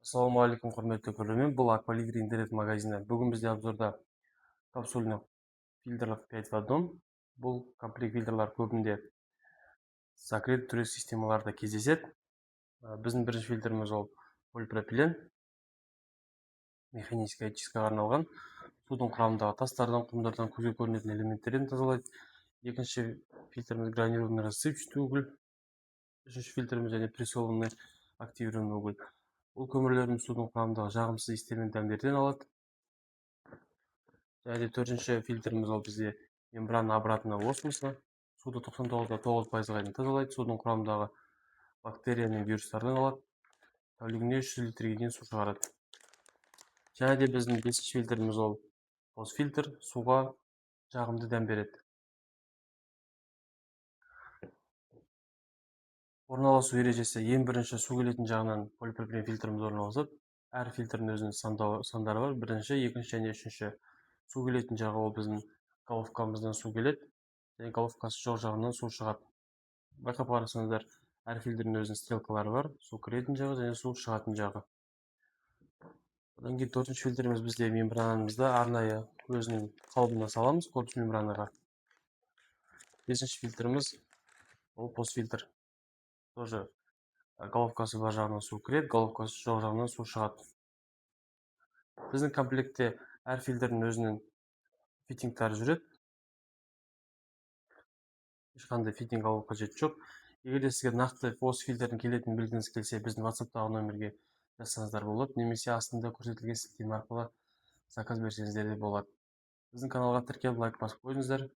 Ассалаумағалейкум, құрметті көрермен. Бұл Аквалибри интернет-магазині. Бүгін бізде обзорда капсульный фильтрлік 5 в 1. Бұл комплект фильтрлар көбінде закрыт түрек системаларда кездеседі. Біздің бірінші фильтріміз ол полипропилен, механическая очисткаға арналған. Судың құрамындағы тастардан, құмдардан, көзге көрінетін элементтерден тазалайды. Екінші фильтріміз гранированный рассыпчатый уголь. Үшінші фильтріміз және прессованный активированный уголь. Бұл көмірлердің судың құрамындағы жағымсыз иістер мен дәмдерден алады. Және төртінші фильтріміз ол бізде мембрана обратного осмоса. Суды 99,9%-ға дейін тазалайды. Судың құрамындағы бактерия мен вирустардан алады. Тәулігіне 300 литрге дейін су шығарады. Және де біздің бесінші фильтріміз ол фильтр, суға жағымды дәм береді. Орналасу ережесі: ең бірінші су келетін жағынан полипропилен фильтріміз орналасады. Әр фильтрдің өзінің сандары бар. Бірінші, екінші және үшінші. Су келетін жағы ол біздің головкамыздан су келеді. Және головкасы жоқ жағынан су шығады. Байқап қарасаңыздар, әр фильтрдің өзінің стрелкалары бар. Су кіретін жағы және су шығатын жағы. Одан кейін төртінші фильтріміз бізде мембранамызда арнайы өзінің қалыбына саламыз, корпус мембранаға. Бесінші фильтріміз ол постфильтр. Тоже головкасы бар жағынан су кіреді, головкасы жоқ жағынан су шығады. Біздің комплектте әр фильтрдің өзінің фитингтары жүреді. Ешқандай фитинг алу қажеті жоқ. Егер сізге нақты осы фильтрдің келетінін білгіңіз келсе, біздің WhatsApp-тағы номерге жазсаңыздар болады, немесе астында көрсетілген сілтеме арқылы заказ берсеңіздер де болады. Біздің каналға тіркеліп лайк басып қойыңыздар.